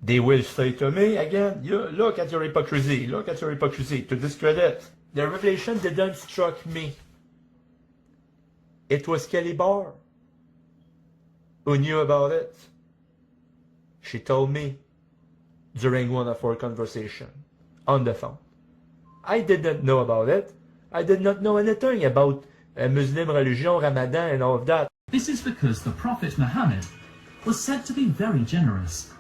They will say to me again, look at your hypocrisy, look at your hypocrisy, to discredit. The revelation didn't struck me. It was Kelly Barr who knew about it. She told me during one of our conversations on the phone. I didn't know about it. I did not know anything about Muslim religion, Ramadan, and all of that. This is because the Prophet Muhammad was said to be very generous,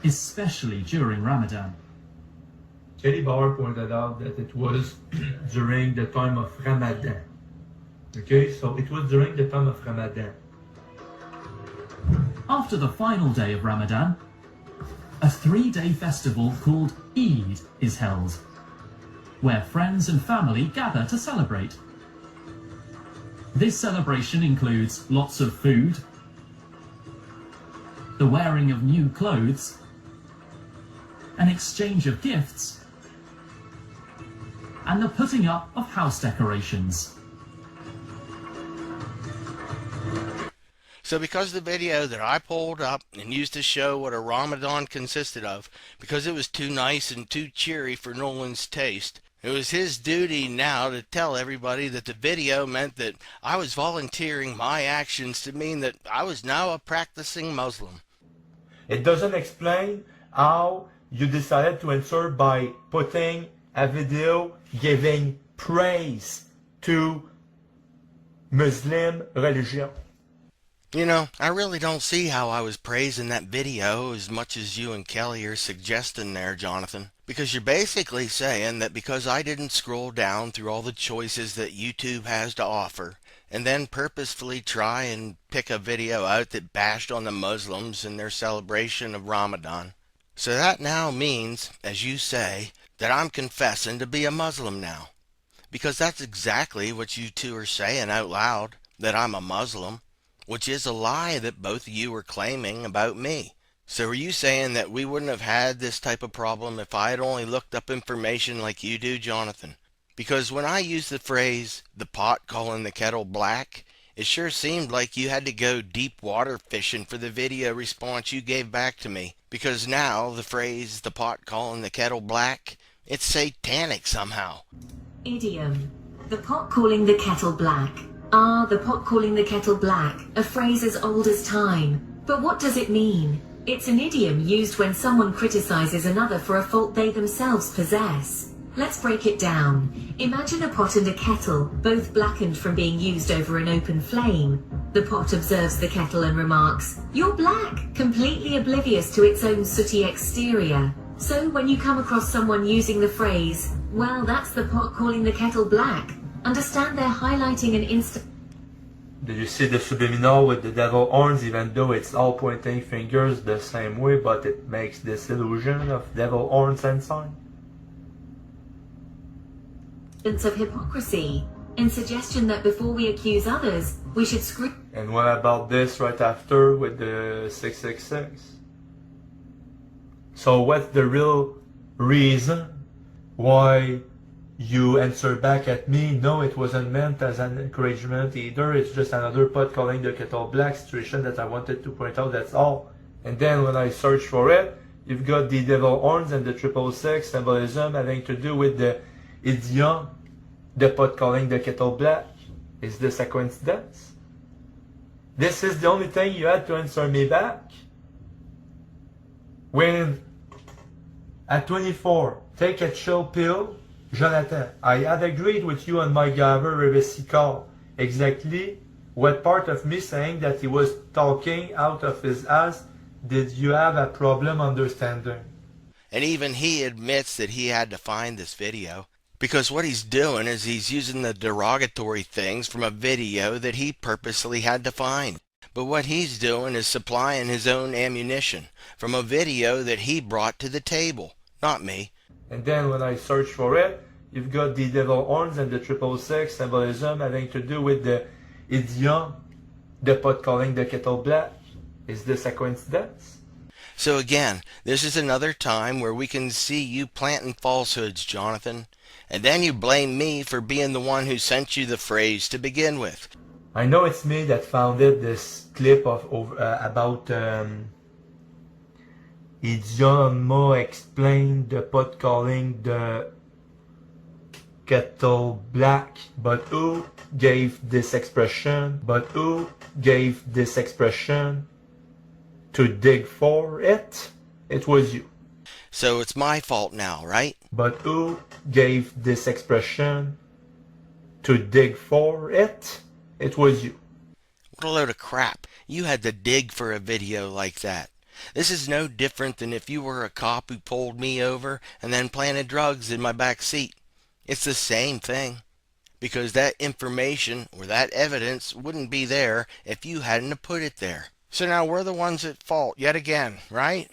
especially during Ramadan. Kelly Barr pointed out that it was during the time of Ramadan. Okay, so it was during the time of Ramadan. After the final day of Ramadan, a 3-day festival called Eid is held, where friends and family gather to celebrate. This celebration includes lots of food, the wearing of new clothes, an exchange of gifts, and the putting up of house decorations. So because the video that I pulled up and used to show what a Ramadan consisted of, because it was too nice and too cheery for Nolan's taste, it was his duty now to tell everybody that the video meant that I was volunteering my actions to mean that I was now a practicing Muslim. It doesn't explain how you decided to answer by putting a video giving praise to Muslim religion. You know, I really don't see how I was praising that video as much as you and Kelly are suggesting there, Jonathan. Because you're basically saying that because I didn't scroll down through all the choices that YouTube has to offer, and then purposefully try and pick a video out that bashed on the Muslims and their celebration of Ramadan. So that now means, as you say, that I'm confessing to be a Muslim now. Because that's exactly what you two are saying out loud, that I'm a Muslim. Which is a lie that both of you are claiming about me. So are you saying that we wouldn't have had this type of problem if I had only looked up information like you do, Jonathan? Because when I used the phrase, the pot calling the kettle black, it sure seemed like you had to go deep water fishing for the video response you gave back to me. Because now the phrase, the pot calling the kettle black, it's satanic somehow. Idiom. The pot calling the kettle black. Ah, the pot calling the kettle black, a phrase as old as time. But what does it mean? It's an idiom used when someone criticizes another for a fault they themselves possess. Let's break it down. Imagine a pot and a kettle, both blackened from being used over an open flame. The pot observes the kettle and remarks, "You're black," completely oblivious to its own sooty exterior. So when you come across someone using the phrase, "Well, that's the pot calling the kettle black," understand they're highlighting an instant. Did you see the subliminal with the devil horns, even though it's all pointing fingers the same way, but it makes this illusion of devil horns and sign? Of hypocrisy and suggestion that before we accuse others, we should scrutinize. And what about this right after with the 666? So what's the real reason why you answer back at me, no, it wasn't meant as an encouragement either, it's just another pot calling the kettle black situation that I wanted to point out, that's all. And then when I search for it, you've got the devil horns and the 666 symbolism having to do with the idiom, the pot calling the kettle black. Is this a coincidence? This is the only thing you had to answer me back? When at 24, take a chill pill, Jonathan, I had agreed with you on my Gaver Revesical. Exactly what part of me saying that he was talking out of his ass did you have a problem understanding? And even he admits that he had to find this video. Because what he's doing is he's using the derogatory things from a video that he purposely had to find. But what he's doing is supplying his own ammunition from a video that he brought to the table, not me. And then when I search for it, you've got the devil horns and the 666 symbolism having to do with the idiom, the pot calling the kettle black. Is this a coincidence? So again, this is another time where we can see you planting falsehoods, Jonathan. And then you blame me for being the one who sent you the phrase to begin with. I know it's me that founded this clip of about Idiom m'a explained the pot calling the kettle black. But who gave this expression? But who gave this expression? To dig for it? It was you. So it's my fault now, right? But who gave this expression? To dig for it? It was you. What a load of crap. You had to dig for a video like that. This is no different than if you were a cop who pulled me over and then planted drugs in my back seat. It's the same thing. Because that information or that evidence wouldn't be there if you hadn't put it there. So now we're the ones at fault yet again, right?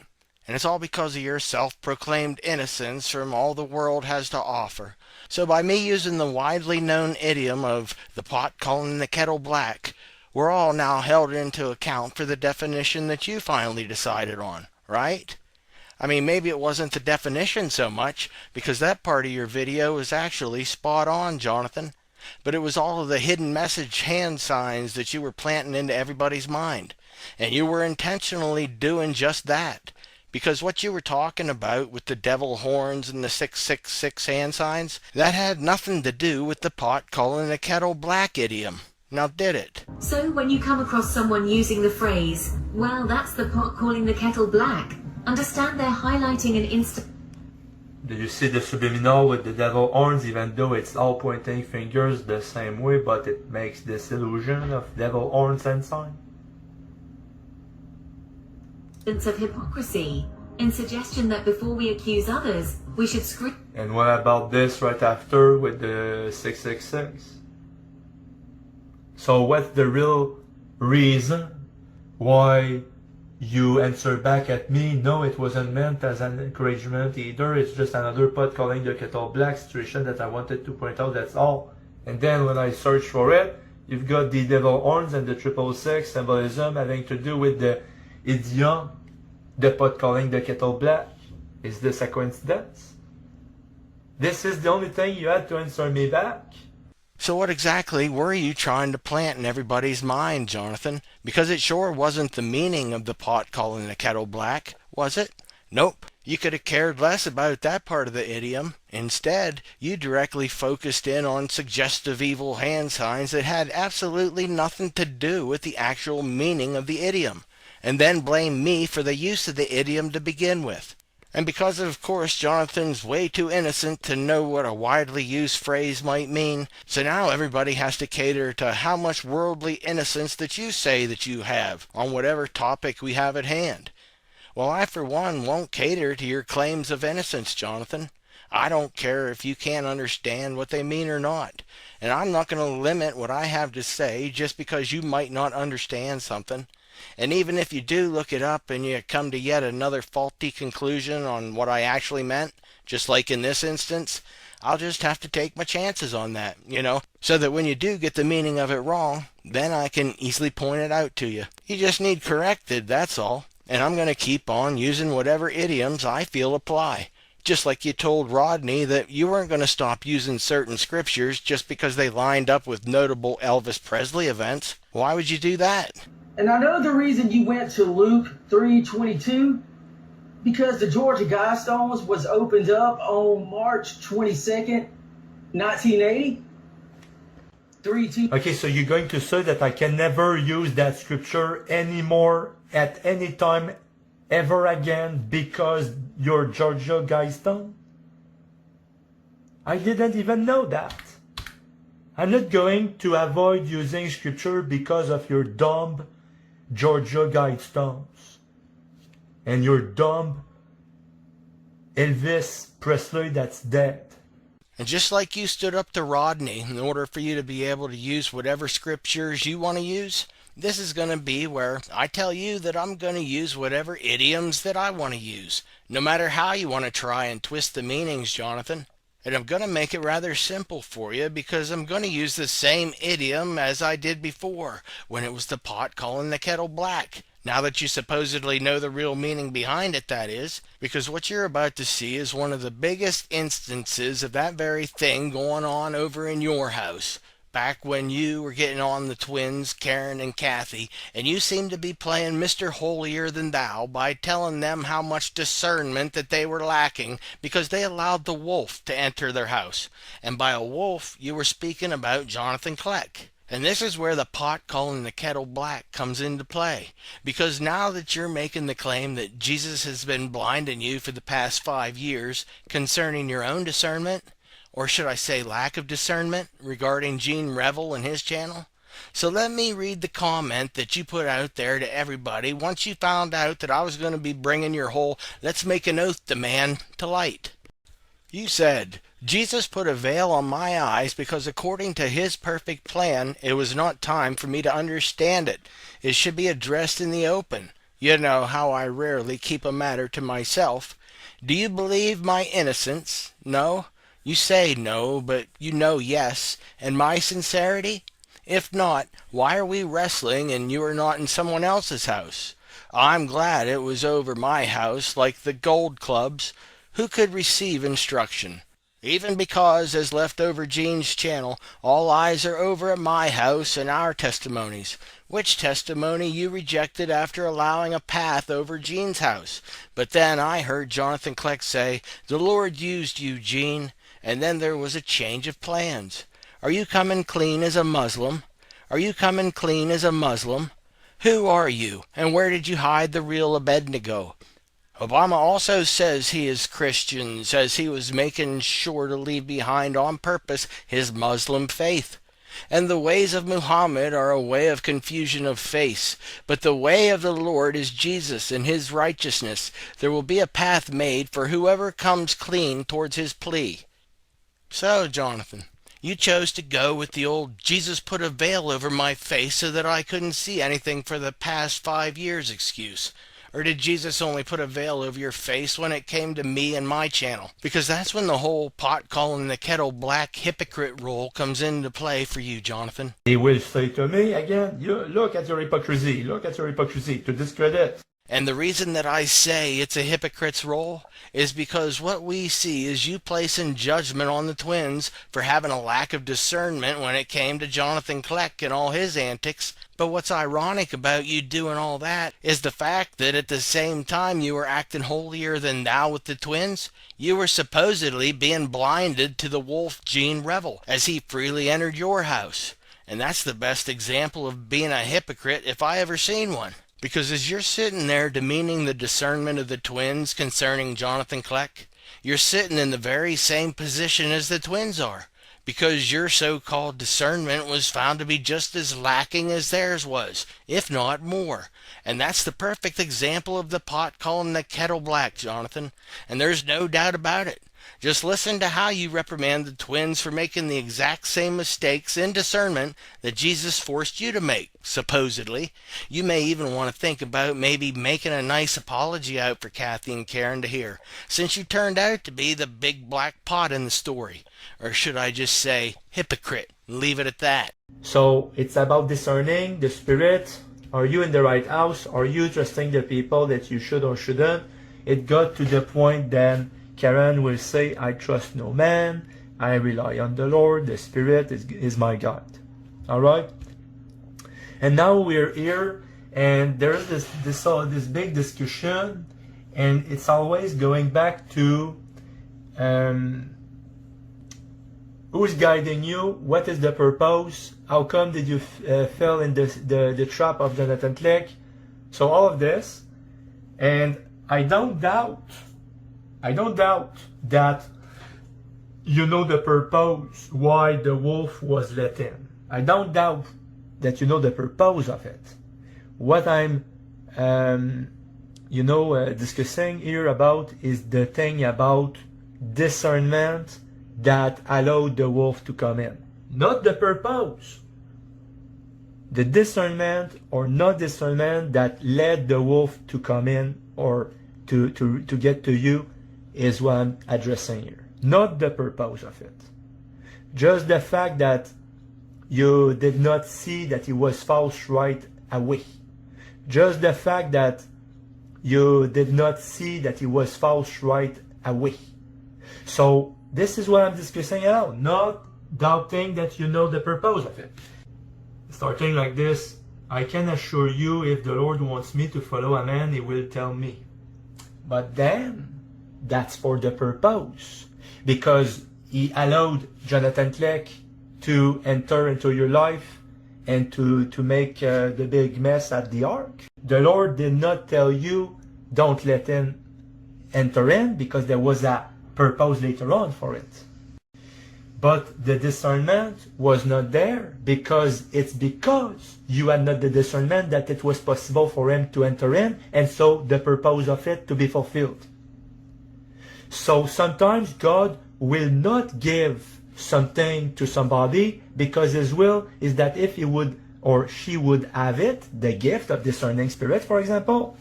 And it's all because of your self-proclaimed innocence from all the world has to offer. So by me using the widely known idiom of the pot calling the kettle black, we're all now held into account for the definition that you finally decided on, right? I mean, maybe it wasn't the definition so much, because that part of your video is actually spot on, Jonathan. But it was all of the hidden message hand signs that you were planting into everybody's mind. And you were intentionally doing just that. Because what you were talking about with the devil horns and the 666 hand signs, that had nothing to do with the pot calling the kettle black idiom. Now did it? So when you come across someone using the phrase, well, that's the pot calling the kettle black, understand they're highlighting an instant. Do you see the subliminal with the devil horns, even though it's all pointing fingers the same way, but it makes this illusion of devil horns and sign? Of hypocrisy, in suggestion that before we accuse others, we should And what about this right after with the 666? So what's the real reason why you answer back at me? No, it wasn't meant as an encouragement either. It's just another pot calling the kettle black situation that I wanted to point out, that's all. And then when I search for it, you've got the devil horns and the 666 symbolism having to do with the idiom, the pot calling the kettle black. Is this a coincidence? This is the only thing you had to answer me back? So what exactly were you trying to plant in everybody's mind, Jonathan? Because it sure wasn't the meaning of the pot calling the kettle black, was it? Nope. You could have cared less about that part of the idiom. Instead, you directly focused in on suggestive evil hand signs that had absolutely nothing to do with the actual meaning of the idiom, and then blamed me for the use of the idiom to begin with. And because, of course, Jonathan's way too innocent to know what a widely used phrase might mean, so now everybody has to cater to how much worldly innocence that you say that you have on whatever topic we have at hand. Well, I, for one, won't cater to your claims of innocence, Jonathan. I don't care if you can't understand what they mean or not, and I'm not going to limit what I have to say just because you might not understand something. And even if you do look it up and you come to yet another faulty conclusion on what I actually meant, just like in this instance, I'll just have to take my chances on that, so that when you do get the meaning of it wrong, then I can easily point it out to you. You just need corrected, that's all. And I'm going to keep on using whatever idioms I feel apply. Just like you told Rodney that you weren't going to stop using certain scriptures just because they lined up with notable Elvis Presley events. Why would you do that? And I know the reason you went to Luke 3:22, because the Georgia Guidestones was opened up on March 22nd, 1980. Okay, so you're going to say that I can never use that scripture anymore at any time ever again because you're Georgia Guidestone? I didn't even know that. I'm not going to avoid using scripture because of your dumb Georgia Guidestones and your dumb Elvis Presley that's dead. And just like you stood up to Rodney in order for you to be able to use whatever scriptures you want to use, this is going to be where I tell you that I'm going to use whatever idioms that I want to use, no matter how you want to try and twist the meanings, Jonathan. And I'm going to make it rather simple for you because I'm going to use the same idiom as I did before when it was the pot calling the kettle black. Now that you supposedly know the real meaning behind it, that is, because what you're about to see is one of the biggest instances of that very thing going on over in your house. back when you were getting on the twins, Karen and Kathy, and you seemed to be playing Mr. Holier Than Thou by telling them how much discernment that they were lacking because they allowed the wolf to enter their house. And by a wolf, you were speaking about Jonathan Kleck. And this is where the pot calling the kettle black comes into play. Because now that you're making the claim that Jesus has been blinding you for the past 5 years concerning your own discernment, or should I say lack of discernment, regarding Gene Revel and his channel? So let me read the comment that you put out there to everybody once you found out that I was going to be bringing your whole let's make an oath demand to light. You said, Jesus put a veil on my eyes because according to his perfect plan, it was not time for me to understand it. It should be addressed in the open. You know how I rarely keep a matter to myself. Do you believe my innocence? No? You say no, but you know yes. And my sincerity? If not, why are we wrestling and you are not in someone else's house? I'm glad it was over my house like the Gold Club's. Who could receive instruction? Even because, as Leftover Gene's channel, all eyes are over at my house and our testimonies, which testimony you rejected after allowing a path over Gene's house. But then I heard Jonathan Kleck say, the Lord used you, Gene, and then there was a change of plans. Are you coming clean as a Muslim? Are you coming clean as a Muslim? Who are you, and where did you hide the real Abednego? Obama also says he is Christian, says he was making sure to leave behind on purpose his Muslim faith. And the ways of Muhammad are a way of confusion of face, but the way of the Lord is Jesus and his righteousness. There will be a path made for whoever comes clean towards his plea. So, Jonathan, you chose to go with the old Jesus put a veil over my face so that I couldn't see anything for the past 5 years excuse. Or did Jesus only put a veil over your face when it came to me and my channel? Because that's when the whole pot calling the kettle black hypocrite role comes into play for you, Jonathan. They will say to me again, you look at your hypocrisy, to discredit. And the reason that I say it's a hypocrite's role is because what we see is you placing judgment on the twins for having a lack of discernment when it came to Jonathan Kleck and all his antics. But what's ironic about you doing all that is the fact that at the same time you were acting holier than thou with the twins, you were supposedly being blinded to the wolf Gene Revel as he freely entered your house. And that's the best example of being a hypocrite if I ever seen one. Because as you're sitting there demeaning the discernment of the twins concerning Jonathan Kleck, you're sitting in the very same position as the twins are. Because your so-called discernment was found to be just as lacking as theirs was, if not more. And that's the perfect example of the pot calling the kettle black, Jonathan. And there's no doubt about it. Just listen to how you reprimand the twins for making the exact same mistakes in discernment that Jesus forced you to make, supposedly. You may even want to think about maybe making a nice apology out for Kathy and Karen to hear, since you turned out to be the big black pot in the story. Or should I just say, hypocrite, and leave it at that? So it's about discerning the spirit. Are you in the right house? Are you trusting the people that you should or shouldn't? It got to the point then Karen will say, I trust no man, I rely on the Lord, the Spirit is my God. Alright? And now we're here, and there's this big discussion, and it's always going back to who's guiding you, what is the purpose, how come did you fall in the trap of Jonathan Kleck, so all of this, and I don't doubt that you know the purpose why the wolf was let in. I don't doubt that you know the purpose of it. What I'm, discussing here about is the thing about discernment that allowed the wolf to come in. Not the purpose. The discernment or not discernment that led the wolf to come in or to get to you is what I'm addressing here. Not the purpose of it. Just the fact that you did not see that he was false right away. Just the fact that you did not see that he was false right away. So this is what I'm discussing now. Not doubting that you know the purpose of it. Starting like this, I can assure you if the Lord wants me to follow a man, he will tell me. But then, that's for the purpose. Because he allowed Jonathan Clegg to enter into your life and to make the big mess at the ark. The Lord did not tell you, don't let him enter in, because there was a purpose later on for it. But the discernment was not there because you had not the discernment that it was possible for him to enter in, and so the purpose of it to be fulfilled. So sometimes God will not give something to somebody because his will is that if he would or she would have it, the gift of discerning spirit, for example,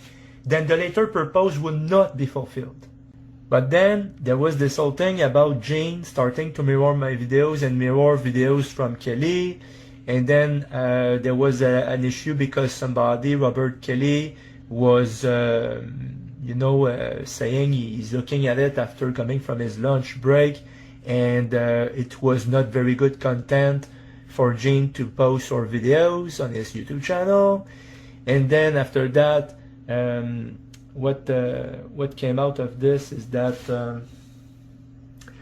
then the later purpose would not be fulfilled. But then there was this whole thing about Jane starting to mirror my videos and mirror videos from Kelly. And then there was an issue because somebody, Robert Kelly, was, saying he's looking at it after coming from his lunch break. And it was not very good content for Jane to post our videos on his YouTube channel. And then after that, what came out of this is that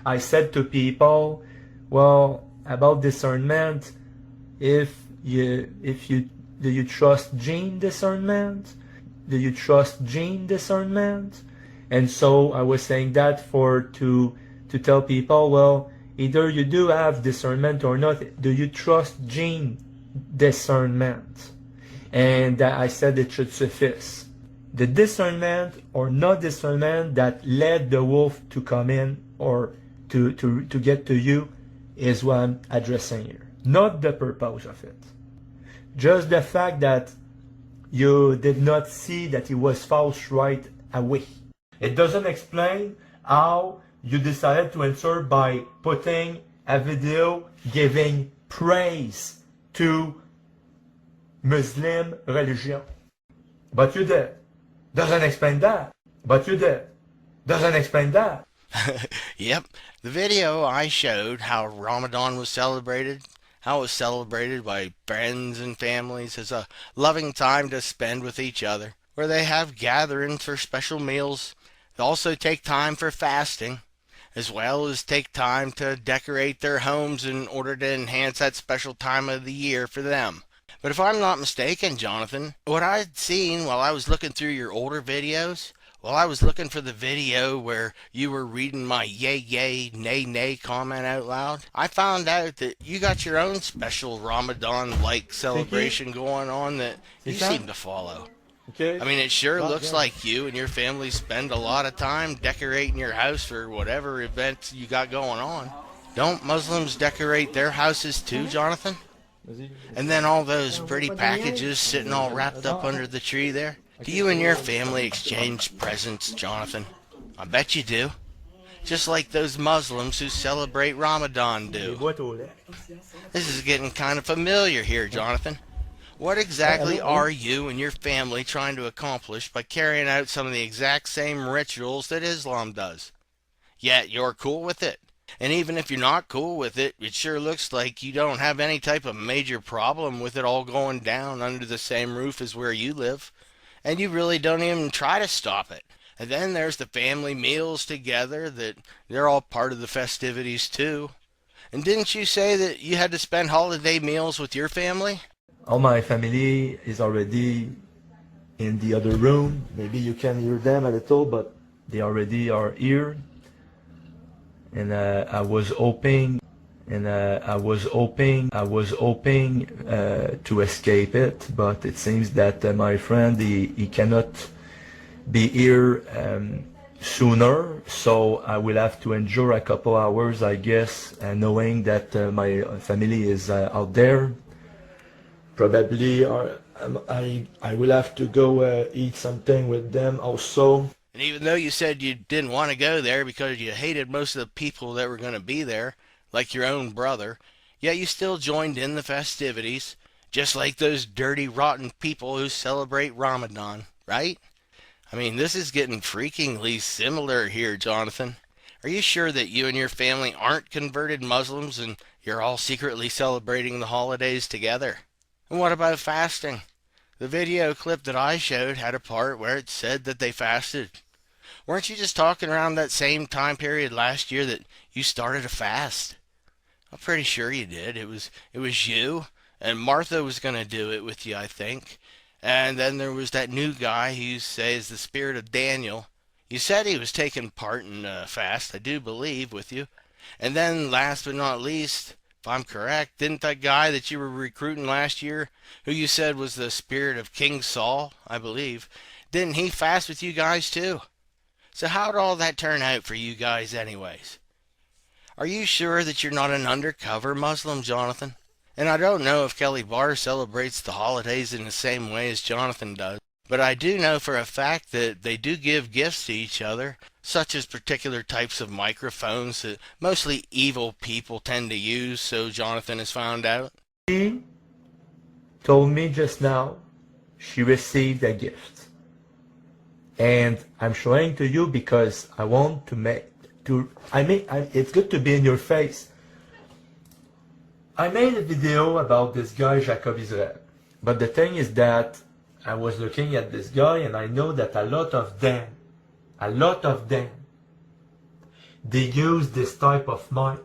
I said to people, well, about discernment, do you trust Gene discernment? Do you trust Gene discernment? And so I was saying that to tell people, well, either you do have discernment or not. Do you trust Gene discernment? And I said it should suffice. The discernment or not discernment that led the wolf to come in or to get to you is what I'm addressing here. Not the purpose of it. Just the fact that you did not see that he was false right away. It doesn't explain how you decided to answer by putting a video giving praise to Muslim religion. But you did. Doesn't explain that. But you did. Doesn't explain that. Yep, the video I showed how Ramadan was celebrated, how it was celebrated by friends and families as a loving time to spend with each other, where they have gatherings for special meals. They also take time for fasting, as well as take time to decorate their homes in order to enhance that special time of the year for them. But if I'm not mistaken, Jonathan, what I'd seen while I was looking through your older videos, while I was looking for the video where you were reading my yay yay nay nay comment out loud, I found out that you got your own special Ramadan-like celebration going on that you seem to follow. Okay. I mean, it sure looks like you and your family spend a lot of time decorating your house for whatever events you got going on. Don't Muslims decorate their houses too, Jonathan? And then all those pretty packages sitting all wrapped up under the tree there? Do you and your family exchange presents, Jonathan? I bet you do. Just like those Muslims who celebrate Ramadan do. This is getting kind of familiar here, Jonathan. What exactly are you and your family trying to accomplish by carrying out some of the exact same rituals that Islam does? Yet you're cool with it. And even if you're not cool with it, it sure looks like you don't have any type of major problem with it all going down under the same roof as where you live. And you really don't even try to stop it. And then there's the family meals together that they're all part of the festivities too. And didn't you say that you had to spend holiday meals with your family? All my family is already in the other room. Maybe you can hear them a little, but they already are here. And I was hoping to escape it, but it seems that my friend he cannot be here sooner, so I will have to endure a couple hours, I guess, knowing that my family is out there. Probably I will have to go eat something with them also. And even though you said you didn't want to go there because you hated most of the people that were going to be there, like your own brother, yet you still joined in the festivities, just like those dirty, rotten people who celebrate Ramadan, right? I mean, this is getting freakingly similar here, Jonathan. Are you sure that you and your family aren't converted Muslims and You're all secretly celebrating the holidays together. And what about fasting? The video clip that I showed had a part where it said that they fasted. Weren't you just talking around that same time period last year that you started a fast? I'm pretty sure you did. It was you, and Martha was going to do it with you, I think. And then there was that new guy who you say is the spirit of Daniel. You said he was taking part in a fast, I do believe, with you. And then last but not least, if I'm correct, didn't that guy that you were recruiting last year, who you said was the spirit of King Saul, I believe, didn't he fast with you guys too? So how'd all that turn out for you guys anyways? Are you sure that you're not an undercover Muslim, Jonathan? And I don't know if Kelly Barr celebrates the holidays in the same way as Jonathan does, but I do know for a fact that they do give gifts to each other, such as particular types of microphones that mostly evil people tend to use, so Jonathan has found out. She told me just now she received a gift. And I'm showing to you because I want to it's good to be in your face. I made a video about this guy, Jacob Israel. But the thing is that I was looking at this guy and I know that a lot of them, they use this type of mic.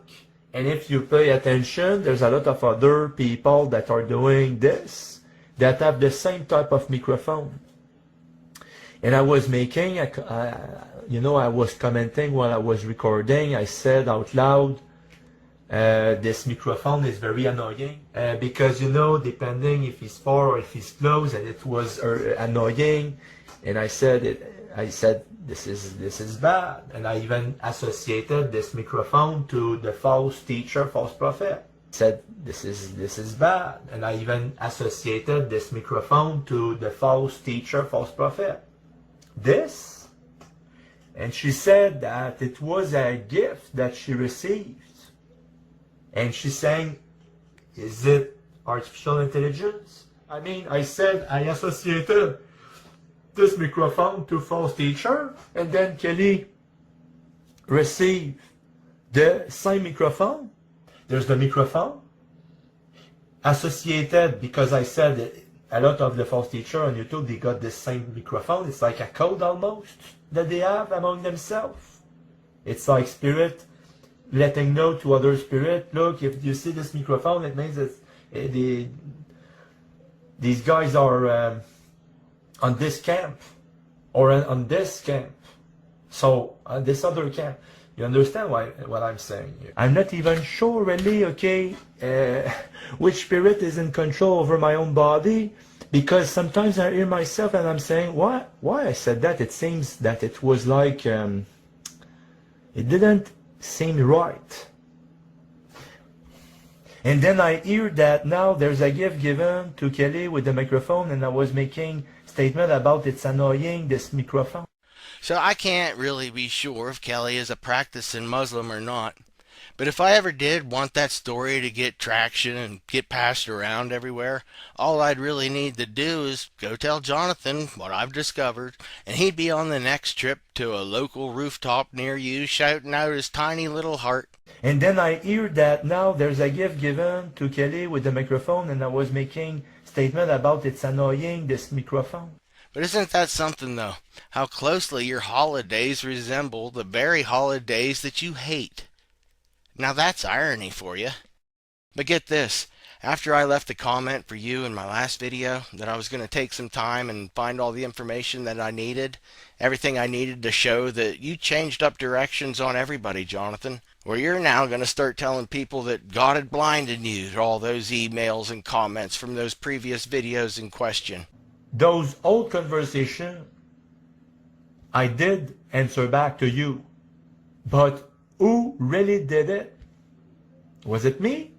And if you pay attention, there's a lot of other people that are doing this, that have the same type of microphone. And I was making, I was commenting while I was recording. I said out loud, this microphone is very annoying because, depending if it's far or if it's close, and it was annoying. And I said, this is bad. And I even associated this microphone to the false teacher, false prophet. I said, this is bad. And I even associated this microphone to the false teacher, false prophet. This, and she said that it was a gift that she received, and she's saying, is it artificial intelligence? I said I associated this microphone to false teacher, and then Kelly received the same microphone. There's the microphone associated, because I said a lot of the false teachers on YouTube, they got the same microphone. It's like a code almost that they have among themselves. It's like spirit letting know to other spirit, look, if you see this microphone, it means that these guys are on this camp or on this camp. So on this other camp. You understand what I'm saying here? I'm not even sure really, okay, which spirit is in control over my own body, because sometimes I hear myself and I'm saying, why I said that? It seems that it was like, it didn't seem right. And then I hear that now there's a gift given to Kelly with the microphone, and I was making statement about it's annoying, this microphone. So I can't really be sure if Kelly is a practicing Muslim or not. But if I ever did want that story to get traction and get passed around everywhere, all I'd really need to do is go tell Jonathan what I've discovered, and he'd be on the next trip to a local rooftop near you shouting out his tiny little heart. And then I hear that now there's a gift given to Kelly with the microphone, and I was making statement about it's annoying, this microphone. But isn't that something, though? How closely your holidays resemble the very holidays that you hate. Now that's irony for you. But get this. After I left a comment for you in my last video that I was going to take some time and find all the information that I needed, everything I needed to show that you changed up directions on everybody, Jonathan, where you're now going to start telling people that God had blinded you to all those emails and comments from those previous videos in question. Those old conversations, I did answer back to you. But who really did it? Was it me?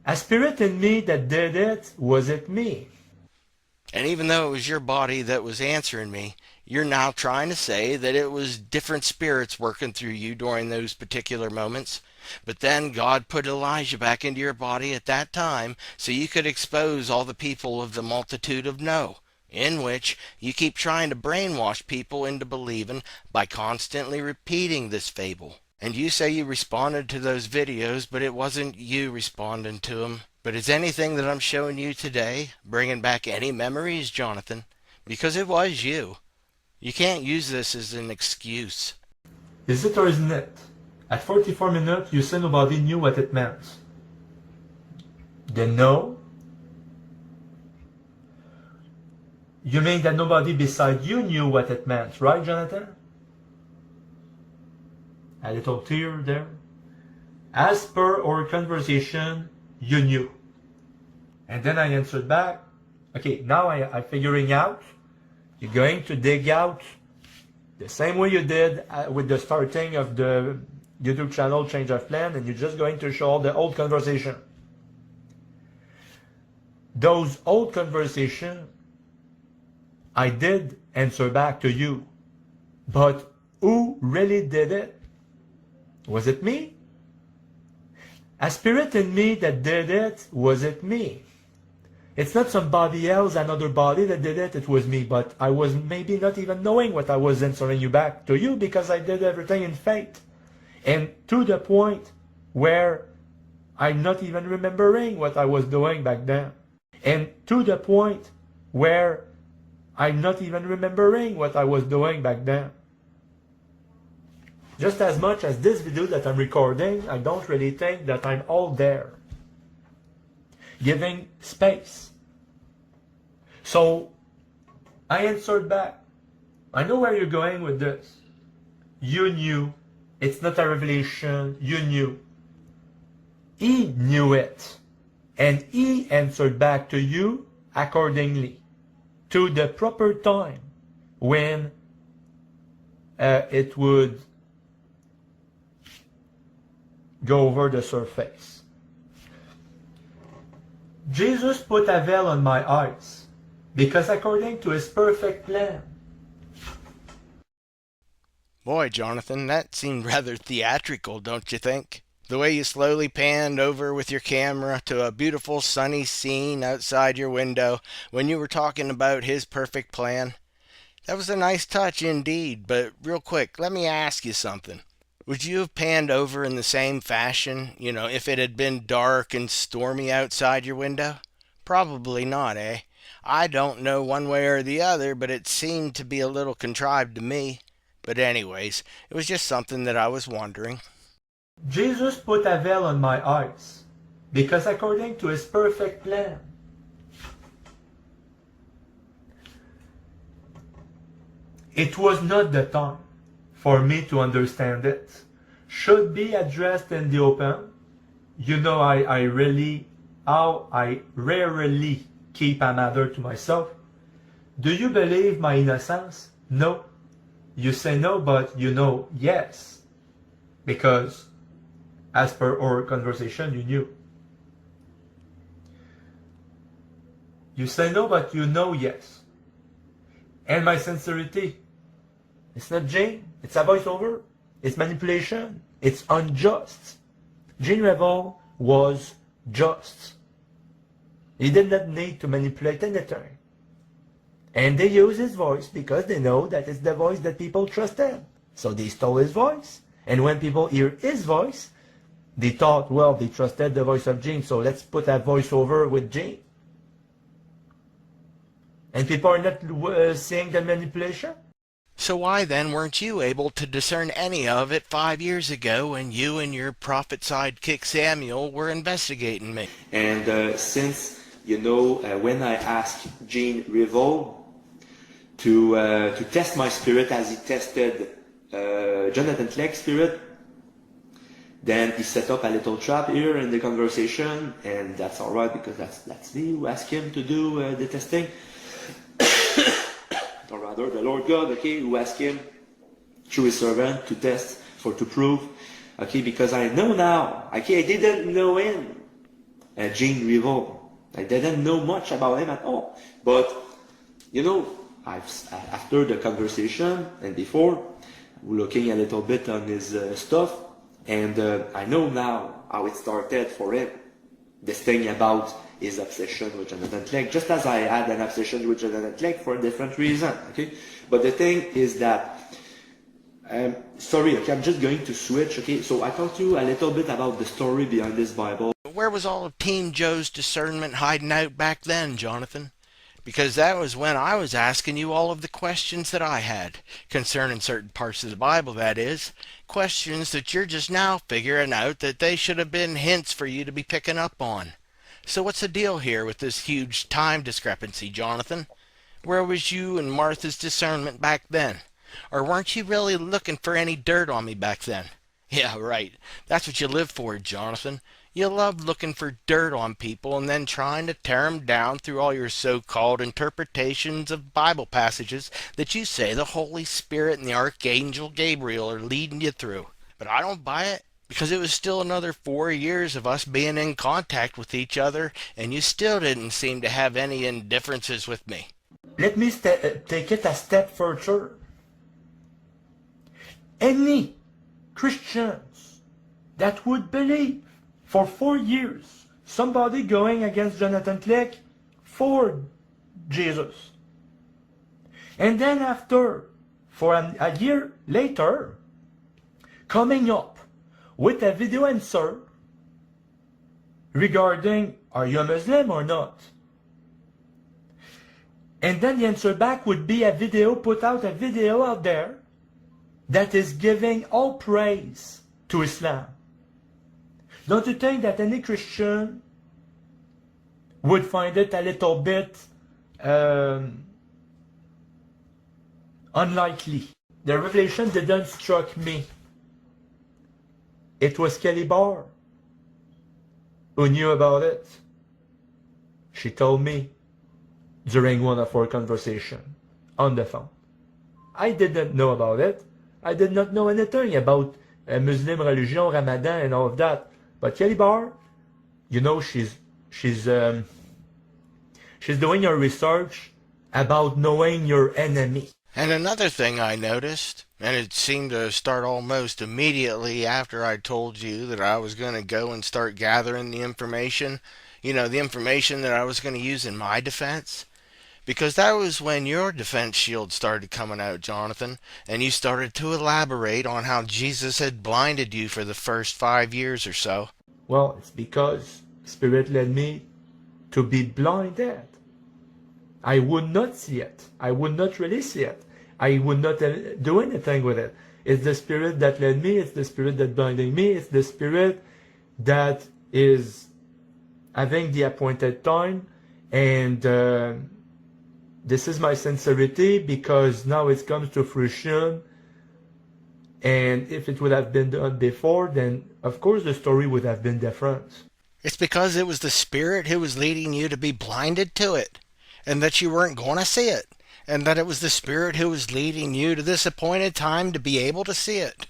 A spirit in me that did it, was it me? And even though it was your body that was answering me, you're now trying to say that it was different spirits working through you during those particular moments. But then God put Elijah back into your body at that time so you could expose all the people of the multitude of no, in which you keep trying to brainwash people into believing by constantly repeating this fable. And you say you responded to those videos, but it wasn't you responding to them. But is anything that I'm showing you today bringing back any memories, Jonathan? Because it was you. You can't use this as an excuse. Is it or isn't it? At 44 minutes, you said nobody knew what it meant. Then no? You mean that nobody beside you knew what it meant, right, Jonathan? A little tear there. As per our conversation, you knew. And then I answered back, okay, now I'm figuring out, you're going to dig out the same way you did with the starting of the YouTube channel Change of Plan, and you're just going to show all the old conversation. Those old conversation, I did answer back to you. But who really did it? Was it me? A spirit in me that did it, was it me? It's not somebody else, another body that did it, it was me, but I was maybe not even knowing what I was answering you back to you because I did everything in faith. And to the point where I'm not even remembering what I was doing back then. And to the point where I'm not even remembering what I was doing back then. Just as much as this video that I'm recording, I don't really think that I'm all there. Giving space. So, I answered back. I know where you're going with this. You knew. It's not a revelation. You knew. He knew it. And he answered back to you accordingly. To the proper time. When it would go over the surface. Jesus put a veil on my eyes because according to his perfect plan. Boy, Jonathan, that seemed rather theatrical, don't you think? The way you slowly panned over with your camera to a beautiful sunny scene outside your window when you were talking about his perfect plan. That was a nice touch indeed, but real quick, let me ask you something. Would you have panned over in the same fashion, if it had been dark and stormy outside your window? Probably not, eh? I don't know one way or the other, but it seemed to be a little contrived to me. But anyways, it was just something that I was wondering. Jesus put a veil on my eyes because according to his perfect plan. It was not the time for me to understand it. Should be addressed in the open. I rarely keep a matter to myself. Do you believe my innocence? No. You say no, but you know yes. Because as per our conversation, you knew. You say no, but you know yes. And my sincerity. It's not Jane. It's a voiceover. It's manipulation. It's unjust. Gene Revel was just. He did not need to manipulate anything. And they use his voice because they know that it's the voice that people trusted. So they stole his voice. And when people hear his voice, they thought, well, they trusted the voice of Gene, so let's put a voiceover with Gene. And people are not seeing the manipulation? So why then weren't you able to discern any of it 5 years ago when you and your prophet sidekick Samuel were investigating me? And since, when I asked Gene Revel to test my spirit as he tested Jonathan Clegg's spirit, then he set up a little trap here in the conversation, and that's all right because that's me who asked him to do the testing. Or rather, the Lord God, who asked him through his servant to test, to prove, because I know now, I didn't know him, Gene Revel. I didn't know much about him at all. But, after the conversation and before, looking a little bit on his stuff, and I know now how it started for him. This thing about his obsession with Jonathan Clegg, just as I had an obsession with Jonathan Clegg for a different reason, okay? But the thing is that Sorry, okay, I'm just going to switch, okay? So I talked to you a little bit about the story behind this Bible. Where was all of Team Joe's discernment hiding out back then, Jonathan? Because that was when I was asking you all of the questions that I had, concerning certain parts of the Bible, that is. Questions that you're just now figuring out that they should have been hints for you to be picking up on. So what's the deal here with this huge time discrepancy, Jonathan? Where was you and Martha's discernment back then? Or weren't you really looking for any dirt on me back then? Yeah, right. That's what you live for, Jonathan. You love looking for dirt on people and then trying to tear 'em down through all your so-called interpretations of Bible passages that you say the Holy Spirit and the Archangel Gabriel are leading you through. But I don't buy it, because it was still another 4 years of us being in contact with each other, and you still didn't seem to have any indifferences with me. Let me take it a step further. Any Christians that would believe for 4 years somebody going against Jonathan Click for Jesus, and then after, for a year later, coming up with a video answer regarding, are you a Muslim or not? And then the answer back would be a video, put out a video out there that is giving all praise to Islam. Don't you think that any Christian would find it a little bit unlikely? The revelation didn't struck me. It was Kelly Barr who knew about it. She told me during one of our conversations on the phone. I didn't know about it. I did not know anything about Muslim religion, Ramadan, and all of that. But Kelly Barr, you know, she's doing her research about knowing your enemy. And another thing I noticed, and it seemed to start almost immediately after I told you that I was going to go and start gathering the information, you know, the information that I was going to use in my defense. Because that was when your defense shield started coming out, Jonathan, and you started to elaborate on how Jesus had blinded you for the first 5 years or so. Well, it's because Spirit led me to be blinded. I would not see it. I would not really see it. I would not do anything with it. It's the Spirit that led me. It's the Spirit that blinded me. It's the Spirit that is having the appointed time. And this is my sincerity, because now it comes to fruition. And if it would have been done before, then of course the story would have been different. It's because it was the Spirit who was leading you to be blinded to it, and that you weren't going to see it, and that it was the Spirit who was leading you to this appointed time to be able to see it.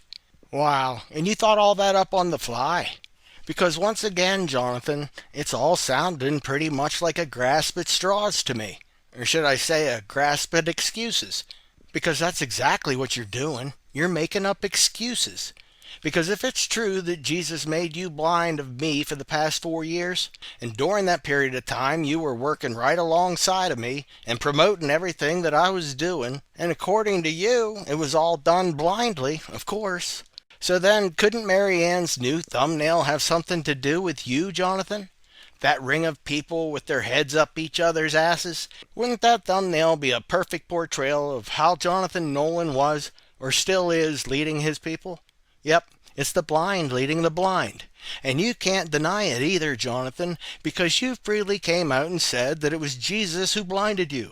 Wow, and you thought all that up on the fly. Because once again, Jonathan, it's all sounding pretty much like a grasp at straws to me. Or should I say a grasp at excuses? Because that's exactly what you're doing. You're making up excuses. Because if it's true that Jesus made you blind of me for the past 4 years, and during that period of time you were working right alongside of me and promoting everything that I was doing, and according to you, it was all done blindly, of course. So then, couldn't Mary Ann's new thumbnail have something to do with you, Jonathan? That ring of people with their heads up each other's asses? Wouldn't that thumbnail be a perfect portrayal of how Jonathan Nolan was, or still is, leading his people? Yep, it's the blind leading the blind. And you can't deny it either, Jonathan, because you freely came out and said that it was Jesus who blinded you.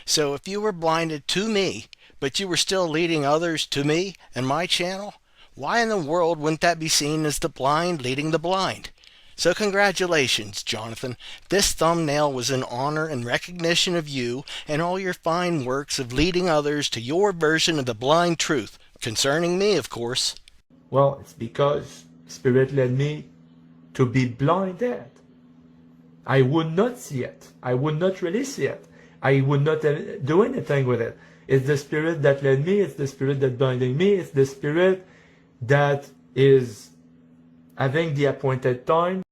So if you were blinded to me, but you were still leading others to me and my channel, why in the world wouldn't that be seen as the blind leading the blind? So congratulations, Jonathan. This thumbnail was in honor and recognition of you and all your fine works of leading others to your version of the blind truth, concerning me, of course. Well, it's because Spirit led me to be blinded. I would not see it. I would not really see it. I would not do anything with it. It's the Spirit that led me. It's the Spirit that blinded me. It's the Spirit that is having the appointed time